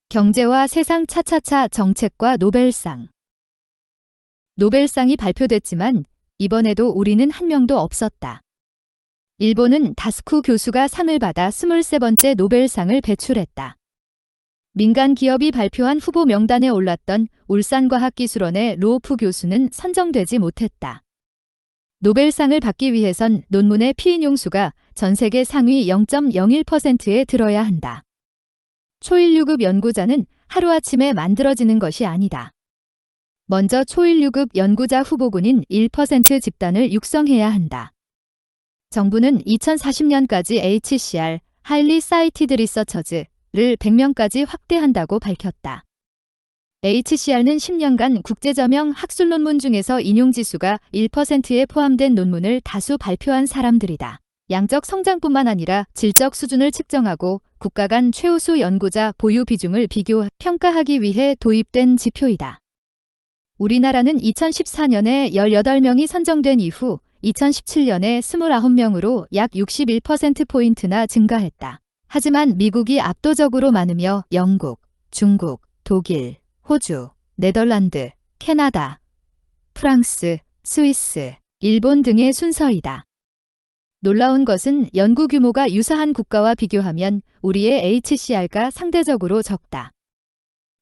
경제와 세상 차차차 정책과 노벨상. 노벨상이 발표됐지만 이번에도 우리는 한 명도 없었다. 일본은 다스쿠 교수가 상을 받아 23번째 노벨상을 배출했다. 민간 기업이 발표한 후보 명단에 올랐던 울산과학기술원의 로우프 교수는 선정되지 못했다. 노벨상을 받기 위해선 논문의 피인용수가 전 세계 상위 0.01%에 들어야 한다. 초일류급 연구자는 하루아침에 만들어지는 것이 아니다. 먼저 초일류급 연구자 후보군인 1% 집단을 육성해야 한다. 정부는 2040년까지 HCR, Highly Cited Researchers를 100명까지 확대한다고 밝혔다. HCR는 10년간 국제저명 학술 논문 중에서 인용지수가 1%에 포함된 논문을 다수 발표한 사람들이다. 양적 성장뿐만 아니라 질적 수준을 측정하고 국가 간 최우수 연구자 보유 비중을 평가하기 위해 도입된 지표이다. 우리나라는 2014년에 18명이 선정된 이후 2017년에 29명으로 약 61%포인트나 증가했다. 하지만 미국이 압도적으로 많으며 영국, 중국, 독일, 호주, 네덜란드, 캐나다, 프랑스, 스위스, 일본 등의 순서이다. 놀라운 것은 연구 규모가 유사한 국가와 비교하면 우리의 HCR가 상대적으로 적다.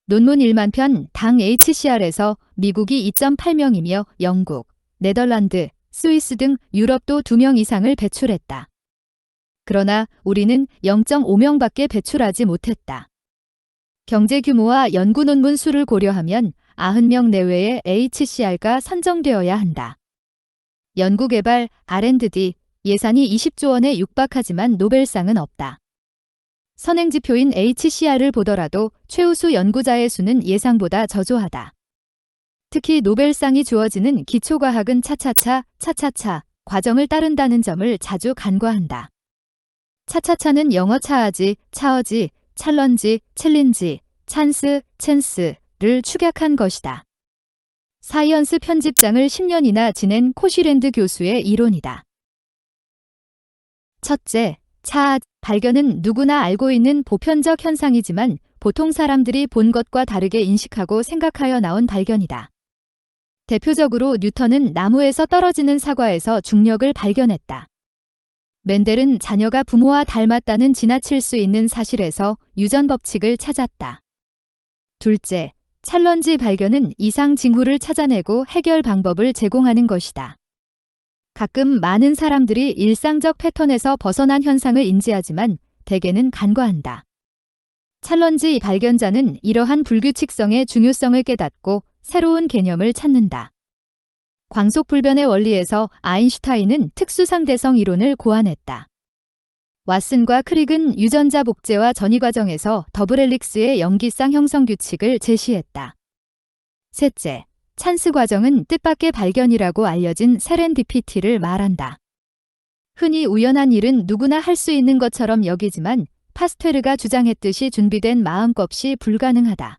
논문 1만 편 당 HCR에서 미국이 2.8명이며 영국, 네덜란드, 스위스 등 유럽도 2명 이상을 배출했다. 그러나 우리는 0.5명밖에 배출하지 못했다. 경제 규모와 연구 논문 수를 고려하면 90명 내외의 HCR가 선정되어야 한다. 연구개발, R&D, 예산이 20조 원에 육박하지만 노벨상은 없다. 선행지표인 HCR을 보더라도 최우수 연구자의 수는 예상보다 저조하다. 특히 노벨상이 주어지는 기초과학은 차차차 과정을 따른다는 점을 자주 간과한다. 차차차는 영어 차아지, 차어지, 찰런지, 챌린지, 찬스를 축약한 것이다. 사이언스 편집장을 10년이나 지낸 코쉬랜드 교수의 이론이다. 첫째, 발견은 누구나 알고 있는 보편적 현상이지만 보통 사람들이 본 것과 다르게 인식하고 생각하여 나온 발견이다. 대표적으로 뉴턴은 나무에서 떨어지는 사과에서 중력을 발견했다. 멘델은 자녀가 부모와 닮았다는 지나칠 수 있는 사실에서 유전 법칙을 찾았다. 둘째, 찰런지 발견은 이상 징후를 찾아내고 해결 방법을 제공하는 것이다. 가끔 많은 사람들이 일상적 패턴에서 벗어난 현상을 인지하지만 대개는 간과한다. 찰런지 발견자는 이러한 불규칙성의 중요성을 깨닫고 새로운 개념을 찾는다. 광속불변의 원리에서 아인슈타인은 특수상대성 이론을 고안했다. 왓슨과 크릭은 유전자 복제와 전이 과정에서 더블 헬릭스의 염기쌍 형성 규칙을 제시했다. 셋째, 찬스 과정은 뜻밖의 발견이라고 알려진 세렌디피티를 말한다. 흔히 우연한 일은 누구나 할 수 있는 것처럼 여기지만 파스테르가 주장했듯이 준비된 마음껏이 불가능하다.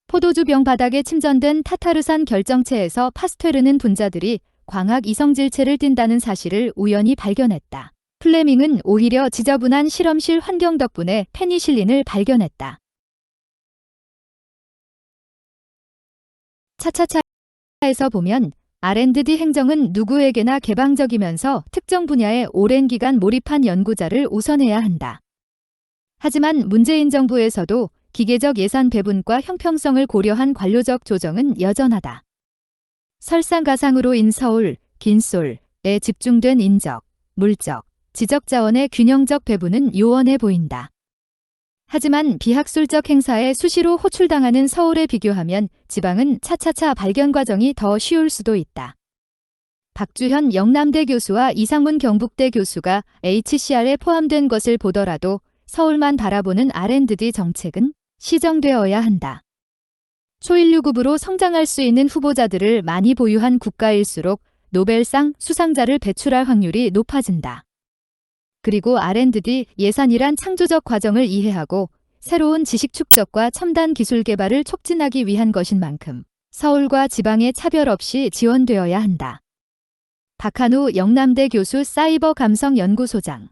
포도주병 바닥에 침전된 타타르산 결정체에서 파스테르는 분자들이 광학 이성질체를 띈다는 사실을 우연히 발견했다. 플레밍은 오히려 지저분한 실험실 환경 덕분에 페니실린을 발견했다. 차차차에서 보면 R&D 행정은 누구에게나 개방적이면서 특정 분야에 오랜 기간 몰입한 연구자를 우선해야 한다. 하지만 문재인 정부에서도 기계적 예산 배분과 형평성을 고려한 관료적 조정은 여전하다. 설상가상으로 인서울, 긴솔에 집중된 인적, 물적, 지적 자원의 균형적 배분은 요원해 보인다. 하지만 비학술적 행사에 수시로 호출당하는 서울에 비교하면 지방은 차차차 발견 과정이 더 쉬울 수도 있다. 박주현 영남대 교수와 이상문 경북대 교수가 HCR에 포함된 것을 보더라도 서울만 바라보는 R&D 정책은 시정되어야 한다. 초일류급으로 성장할 수 있는 후보자들을 많이 보유한 국가일수록 노벨상 수상자를 배출할 확률이 높아진다. 그리고 R&D 예산이란 창조적 과정을 이해하고 새로운 지식 축적과 첨단 기술 개발을 촉진하기 위한 것인 만큼 서울과 지방의 차별 없이 지원되어야 한다. 박한우 영남대 교수 사이버 감성 연구소장.